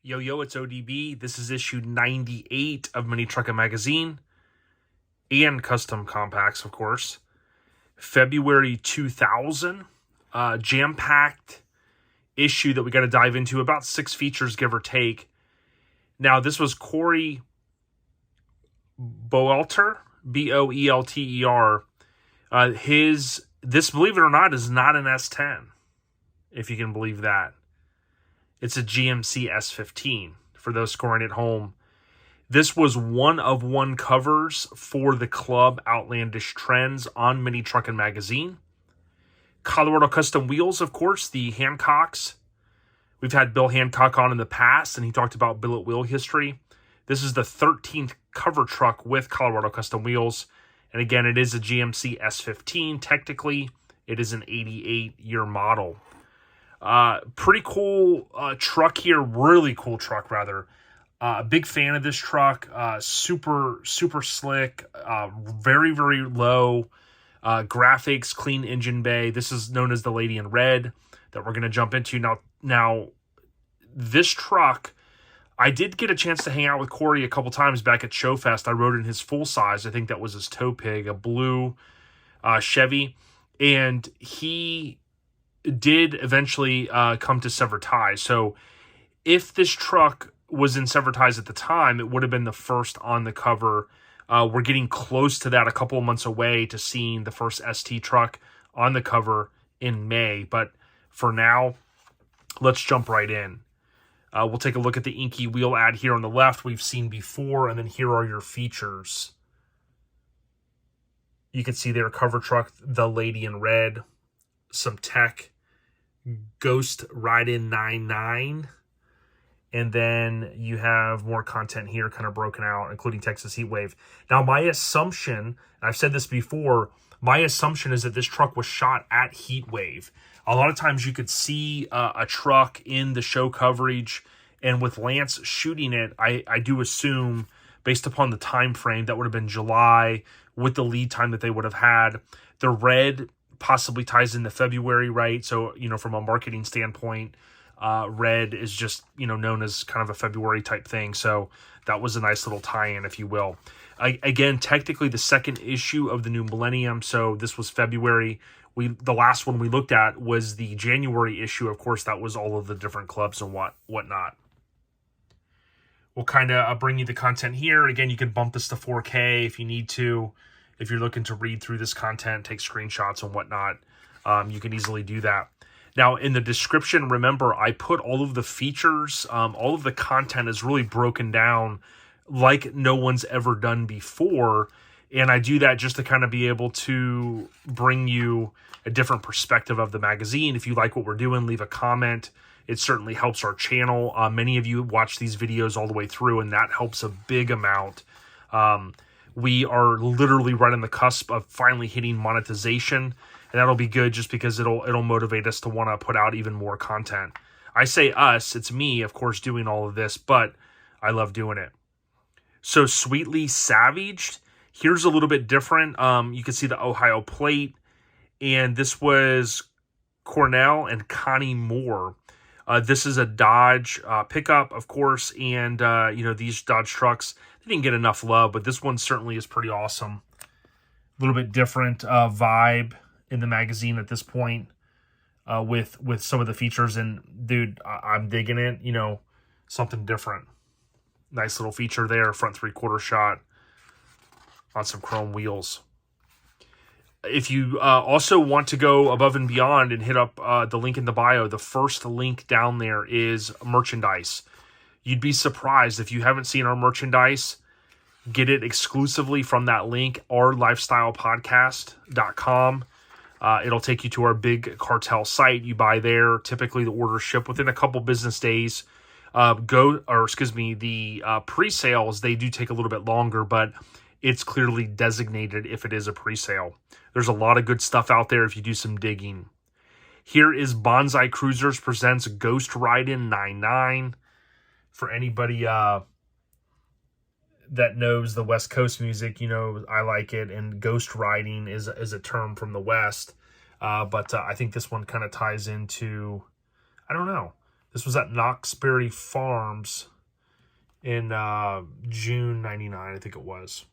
Yo, it's ODB. This is issue 98 of Mini Truckin Magazine and Custom Compacts, of course. February 2000, jam-packed issue that we got to dive into. About 6 features, give or take. Now, this was Corey Boelter, Boelter. This, believe it or not, is not an S-10, if you can believe that. It's a GMC S-15, for those scoring at home. This was one of one covers for the club Outlandish Trends on Mini Truckin Magazine. Colorado Custom Wheels, of course, the Hancocks. We've had Bill Hancock on in the past, and he talked about billet wheel history. This is the 13th cover truck with Colorado Custom Wheels. And again, it is a GMC S-15. Technically, it is an 88-year model. Pretty cool truck here. Really cool truck, rather. Big fan of this truck. Super slick. Very, very low graphics, clean engine bay. This is known as the Lady in Red that we're going to jump into. Now, this truck, I did get a chance to hang out with Corey a couple times back at Showfest. I rode in his full size. I think that was his tow pig, a blue Chevy. And he did eventually come to Sever Ties. So if this truck was in Sever Ties at the time, it would have been the first on the cover. We're getting close to that, a couple of months away to seeing the first ST truck on the cover in May. But for now, let's jump right in. We'll take a look at the inky wheel ad here on the left we've seen before, and then here are your features. You can see their cover truck, the Lady in Red, some tech, Ghost Rydn 99, and then you have more content here kind of broken out, including Texas Heave Wave. Now, my assumption, and I've said this before, my assumption is that this truck was shot at Heave Wave. A lot of times you could see a truck in the show coverage, and with Lance shooting it, I do assume, based upon the time frame, that would have been July with the lead time that they would have had. The red possibly ties into February, right? So, from a marketing standpoint, red is just, known as kind of a February type thing. So that was a nice little tie-in, if you will. Again, technically the second issue of the new millennium. So this was February. The last one we looked at was the January issue. Of course, that was all of the different clubs and whatnot. We'll kind of bring you the content here. Again, you can bump this to 4K if you need to. If you're looking to read through this content, take screenshots and whatnot, you can easily do that. Now, in the description, remember, I put all of the features, all of the content is really broken down like no one's ever done before. And I do that just to kind of be able to bring you a different perspective of the magazine. If you like what we're doing, leave a comment. It certainly helps our channel. Many of you watch these videos all the way through, and that helps a big amount. We are literally right on the cusp of finally hitting monetization, and that'll be good just because it'll motivate us to want to put out even more content. I say us, it's me, of course, doing all of this, but I love doing it. So Sweetly Salvaged, here's a little bit different. You can see the Ohio plate, and this was Cornell and Connie Moore. This is a Dodge pickup, of course, and these Dodge trucks, they didn't get enough love, but this one certainly is pretty awesome. A little bit different vibe in the magazine at this point with some of the features, and dude, I'm digging it. Something different. Nice little feature there, front 3/4 shot on some chrome wheels. If you also want to go above and beyond and hit up the link in the bio, the first link down there is merchandise. You'd be surprised if you haven't seen our merchandise. Get it exclusively from that link, ourlifestylepodcast.com. It'll take you to our big cartel site. You buy there. Typically, the orders ship within a couple business days. The pre-sales, they do take a little bit longer, but it's clearly designated if it is a pre-sale. There's a lot of good stuff out there if you do some digging. Here is Banzai Cruisers presents Ghost Rydn 99. For anybody that knows the West Coast music, I like it, and ghost riding is a term from the West. But I think this one kind of ties into, I don't know. This was at Knoxbury Farms in June 99, I think it was.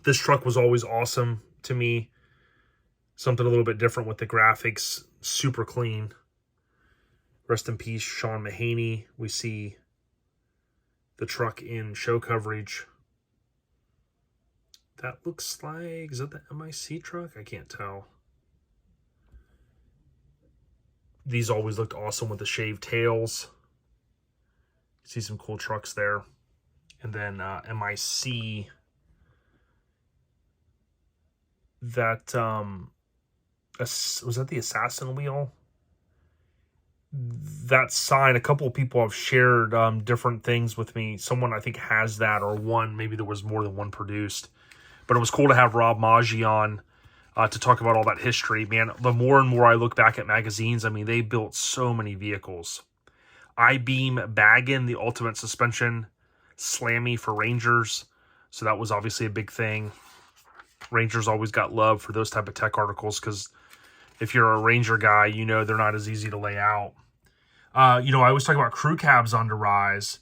This truck was always awesome to me. Something a little bit different with the graphics. Super clean. Rest in peace, Sean Mahaney. We see the truck in show coverage. That looks like, is that the MIC truck? I can't tell. These always looked awesome with the shaved tails. See some cool trucks there. And then MIC. That, was that the Assassin wheel? That sign, a couple of people have shared different things with me. Someone I think has that, or one, maybe there was more than one produced. But it was cool to have Rob Maggi on to talk about all that history. Man, the more and more I look back at magazines, I mean, they built so many vehicles. I-Beam Baggin, the ultimate suspension slammy for Rangers. So that was obviously a big thing. Rangers always got love for those type of tech articles because if you're a Ranger guy, you know they're not as easy to lay out. I always talk about crew cabs on the rise,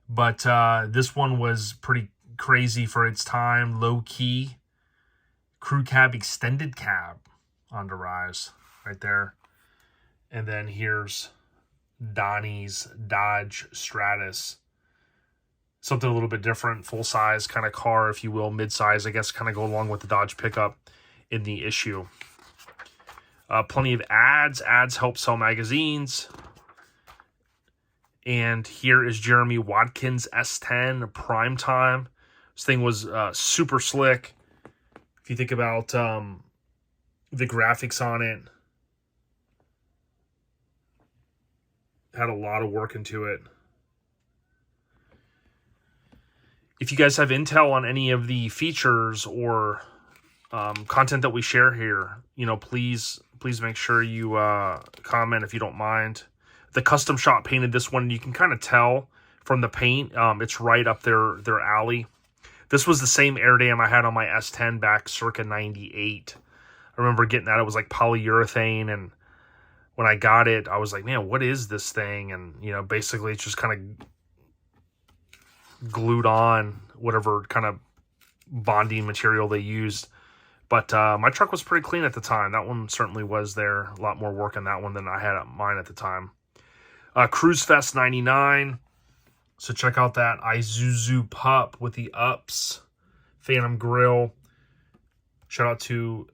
but this one was pretty crazy for its time. Low key crew cab, extended cab on the rise right there. And then here's Donnie's Dodge Stratus. Something a little bit different, full-size kind of car, if you will, mid-size, I guess, kind of go along with the Dodge pickup in the issue. Plenty of ads. Ads help sell magazines. And here is Jeremy Watkins S-10 Prime Time. This thing was super slick. If you think about the graphics on it, had a lot of work into it. If you guys have intel on any of the features or content that we share here, please make sure you comment if you don't mind. The Custom Shop painted this one. You can kind of tell from the paint. It's right up their alley. This was the same air dam I had on my S10 back circa 98. I remember getting that. It was like polyurethane, and when I got it, I was like, man, what is this thing? And, basically it's just kind of glued on whatever kind of bonding material they used. But my truck was pretty clean at the time. That one certainly was there. A lot more work on that one than I had on mine at the time. Cruisefest 99. So check out that Isuzu Pup with the ups. Phantom Grill. Shout out to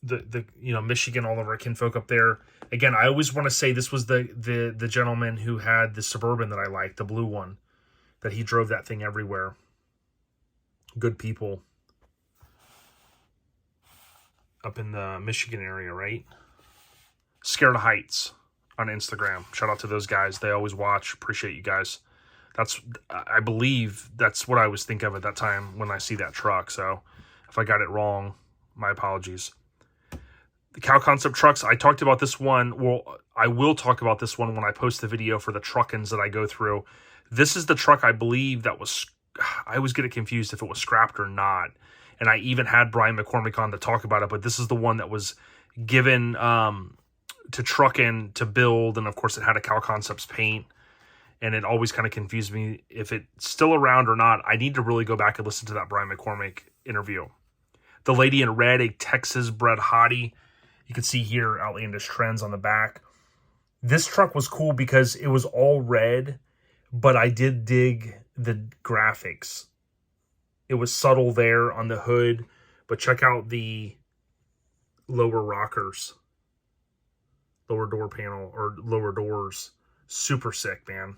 the Michigan, all of our kinfolk up there. Again, I always want to say this was the gentleman who had the Suburban that I liked, the blue one, that he drove that thing everywhere. Good people up in the Michigan area, right? Scared of Heights on Instagram. Shout out to those guys. They always watch. Appreciate you guys. I believe that's what I was thinking of at that time when I see that truck. So if I got it wrong, my apologies. The Cow Concept trucks, I talked about this one. Well, I will talk about this one when I post the video for the Truckins that I go through. This is the truck I believe that was, I always get it confused if it was scrapped or not. And I even had Brian McCormick on to talk about it, but this is the one that was given to Truckin to build. And of course it had a Cow Concepts paint. And it always kind of confused me if it's still around or not. I need to really go back and listen to that Brian McCormick interview. The Lady in Red, a Texas bred hottie. You can see here Outlandish Trends on the back. This truck was cool because it was all red, but I did dig the graphics. It was subtle there on the hood, but check out the lower rockers. Lower door panel, or lower doors. Super sick, man.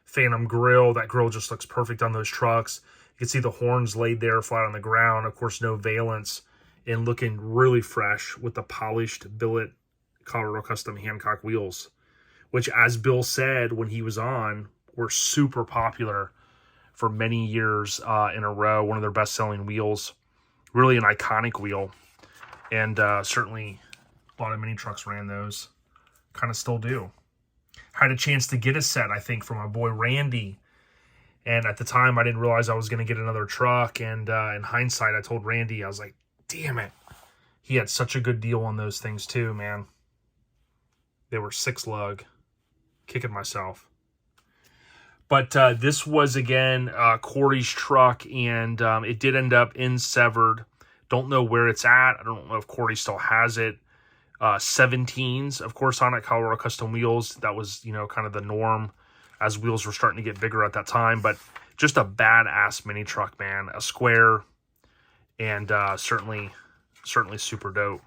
Phantom Grill. That grill just looks perfect on those trucks. You can see the horns laid there flat on the ground. Of course, no valence. And looking really fresh with the polished billet Colorado Custom Hancock wheels. Which, as Bill said when he was on, were super popular for many years in a row. One of their best-selling wheels. Really an iconic wheel. And certainly a lot of mini trucks ran those. Kind of still do. Had a chance to get a set, I think, from my boy Randy. And at the time, I didn't realize I was going to get another truck. And in hindsight, I told Randy, I was like, damn it. He had such a good deal on those things too, man. They were 6 lug. Kicking myself. But this was, again, Corey's truck, and it did end up in Severed. Don't know where it's at. I don't know if Corey still has it. 17s, of course, on it. Colorado Custom Wheels. That was, you know, kind of the norm as wheels were starting to get bigger at that time. But just a badass mini truck, man. A square, and certainly super dope.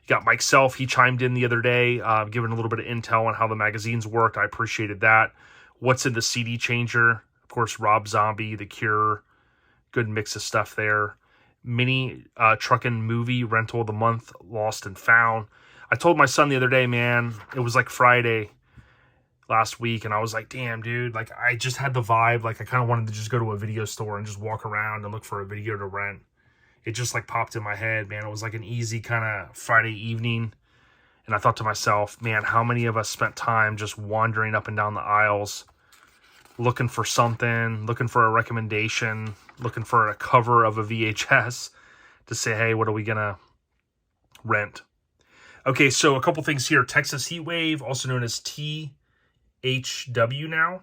You got Mike Self. He chimed in the other day, giving a little bit of intel on how the magazines worked. I appreciated that. What's in the CD changer? Of course, Rob Zombie, The Cure. Good mix of stuff there. Mini Truckin movie rental of the month, Lost and Found. I told my son the other day, man, it was like Friday last week, and I was like, damn, dude, like, I just had the vibe. Like, I kind of wanted to just go to a video store and just walk around and look for a video to rent. It just, like, popped in my head, man. It was like an easy kind of Friday evening. And I thought to myself, man, how many of us spent time just wandering up and down the aisles, looking for something, looking for a recommendation, looking for a cover of a VHS to say, hey, what are we going to rent? Okay, so a couple things here. Texas Heat Wave, also known as THW now.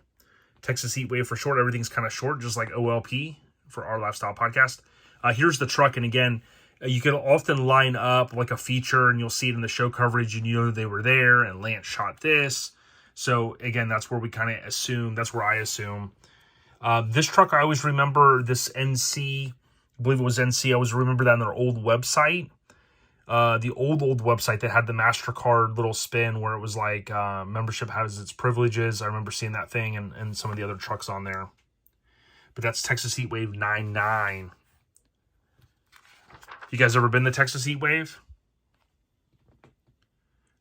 Texas Heat Wave for short. Everything's kind of short, just like OLP for Our Lifestyle Podcast. Here's the truck, and again, you can often line up like a feature, and you'll see it in the show coverage, and you know they were there, and Lance shot this. So, again, that's where we kind of assume. That's where I assume. This truck, I always remember this NC. I believe it was NC. I always remember that on their old website. The old website that had the MasterCard little spin where it was like membership has its privileges. I remember seeing that thing and some of the other trucks on there. But that's Texas Heat Wave 99. You guys ever been to Texas Heat Wave?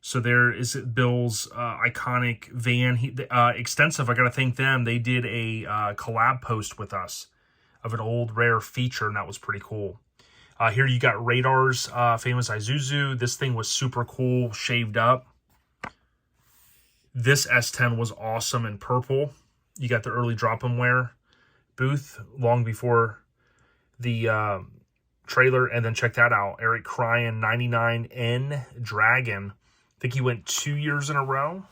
So there is Bill's iconic van. Extensive, I got to thank them. They did a collab post with us of an old rare feature, and that was pretty cool. Here you got Radar's famous Isuzu. This thing was super cool, shaved up. This S-10 was awesome in purple. You got the early drop-and-wear booth long before the trailer. And then check that out. Eric Cryan 99N Dragon. I think he went 2 years in a row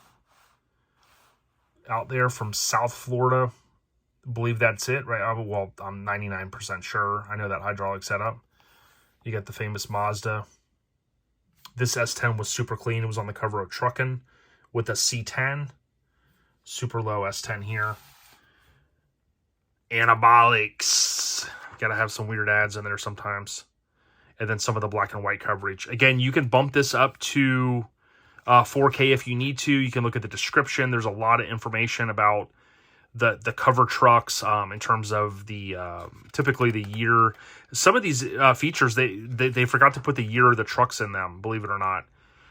out there from South Florida. I believe that's it, right? Well, I'm 99% sure. I know that hydraulic setup. You got the famous Mazda. This S10 was super clean. It was on the cover of Truckin with a C10. Super low S10 here. Anabolics. Got to have some weird ads in there sometimes. And then some of the black and white coverage. Again, you can bump this up to 4K if you need to. You can look at the description. There's a lot of information about the cover trucks in terms of the typically the year. Some of these features, they forgot to put the year of the trucks in them, believe it or not.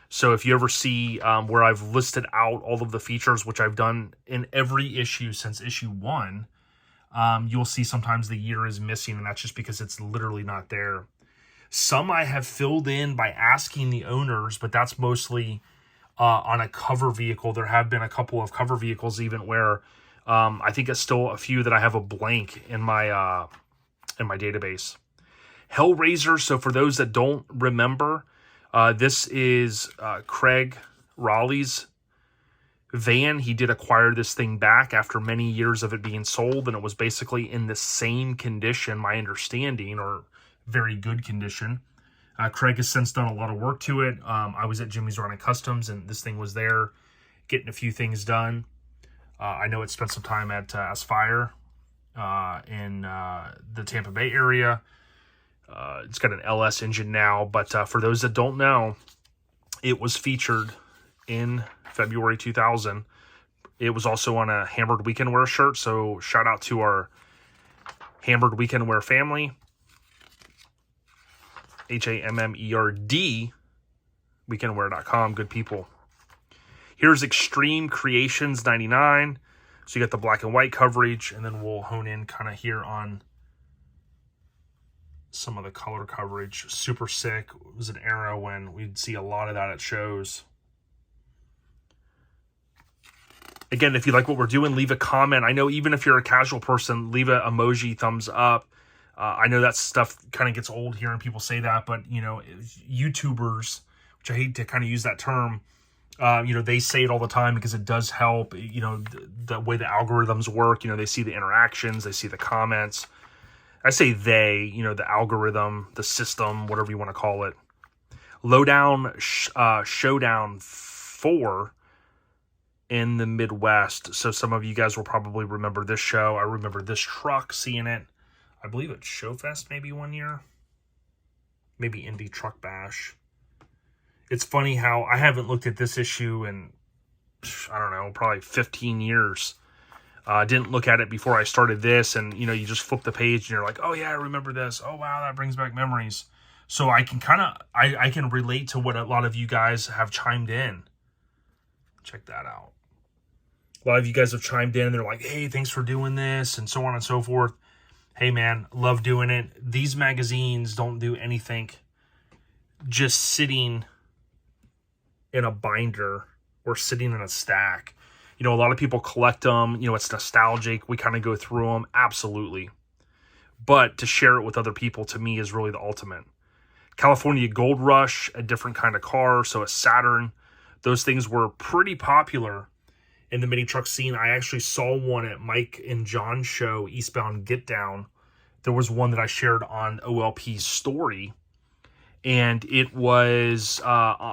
So if you ever see where I've listed out all of the features, which I've done in every issue since issue 1, you'll see sometimes the year is missing, and that's just because it's literally not there. Some I have filled in by asking the owners, but that's mostly on a cover vehicle. There have been a couple of cover vehicles even where I think it's still a few that I have a blank in my database. Hellraiser. So for those that don't remember, this is Craig Raleigh's van. He did acquire this thing back after many years of it being sold, and it was basically in the same condition, my understanding, or very good condition. Craig has since done a lot of work to it. I was at Jimmy's Running Customs, and this thing was there getting a few things done. I know it spent some time at Aspire in the Tampa Bay area. It's got an LS engine now, but for those that don't know, it was featured in February 2000. It was also on a Hammered Weekend Wear shirt, so shout out to our Hammered Weekend Wear family. HAMMERD, weekendwear.com, good people. Here's Extreme Kreations 99. So you got the black and white coverage, and then we'll hone in kind of here on some of the color coverage. Super sick. It was an era when we'd see a lot of that at shows. Again, if you like what we're doing, leave a comment. I know even if you're a casual person, leave an emoji, thumbs up. I know that stuff kind of gets old hearing people say that, but, you know, YouTubers, which I hate to kind of use that term, You know, they say it all the time because it does help, you know, the way the algorithms work. You know, they see the interactions, they see the comments. I say they, you know, the algorithm, the system, whatever you want to call it. Lowdown Showdown IV in the Midwest. So some of you guys will probably remember this show. I remember this truck, seeing it. I believe at Showfest maybe one year. Maybe Indie Truck Bash. It's funny how I haven't looked at this issue in, I don't know, probably 15 years. Didn't look at it before I started this, and you know, you just flip the page and you're like, oh yeah, I remember this. Oh wow, that brings back memories. So I can kind of, I can relate to what a lot of you guys have chimed in. Check that out. A lot of you guys have chimed in and they're like, hey, thanks for doing this, and so on and so forth. Hey man, love doing it. These magazines don't do anything just sitting in a binder or sitting in a stack. You know, a lot of people collect them. You know, it's nostalgic. We kind of go through them. Absolutely. But to share it with other people, to me, is really the ultimate. California Gold Rush, a different kind of car. So a Saturn. Those things were pretty popular in the mini truck scene. I actually saw one at Mike and John's show, Eastbound Get Down. There was one that I shared on OLP's story. And it was,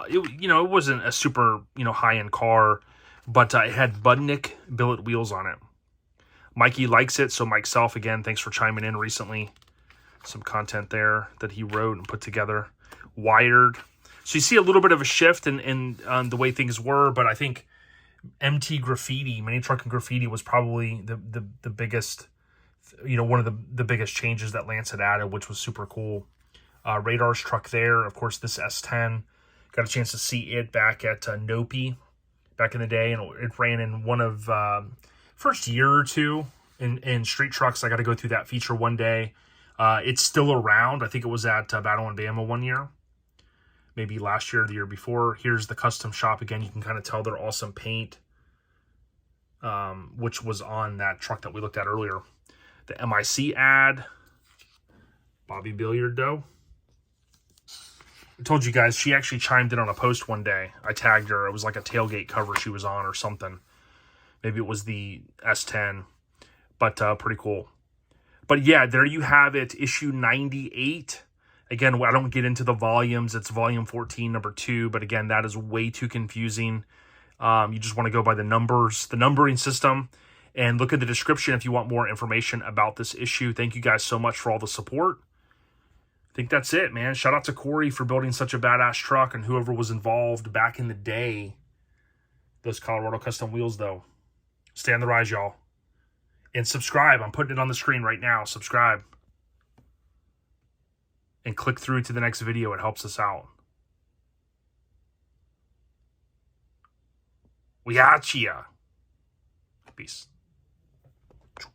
you know, it wasn't a super, you know, high-end car, but it had Budnick billet wheels on it. Mikey likes it, so Mike Self, again, thanks for chiming in recently. Some content there that he wrote and put together. Wired. So you see a little bit of a shift in the way things were, but I think MT Grafitti, Mini Truck and Grafitti, was probably the biggest, you know, one of the biggest changes that Lance had added, which was super cool. Radar's truck there. Of course, this S-10. Got a chance to see it back at Nopi back in the day, and it ran in one of first year or two in street trucks. I got to go through that feature one day. It's still around. I think it was at Battle and Bama one year. Maybe last year or the year before. Here's the custom shop again. You can kind of tell they're awesome paint, which was on that truck that we looked at earlier. The MIC ad. Bobby Billiardo. I told you guys, she actually chimed in on a post one day. I tagged her. It was like a tailgate cover she was on or something. Maybe it was the S-10. But pretty cool. But yeah, there you have it. Issue 98. Again, I don't get into the volumes. It's volume 14, number 2. But again, that is way too confusing. You just want to go by the numbers, the numbering system. And look at the description if you want more information about this issue. Thank you guys so much for all the support. I think that's it, man. Shout out to Corey for building such a badass truck and whoever was involved back in the day. Those Colorado custom wheels, though. Stay on the rise, y'all. And subscribe. I'm putting it on the screen right now. Subscribe. And click through to the next video. It helps us out. We got ya. Peace.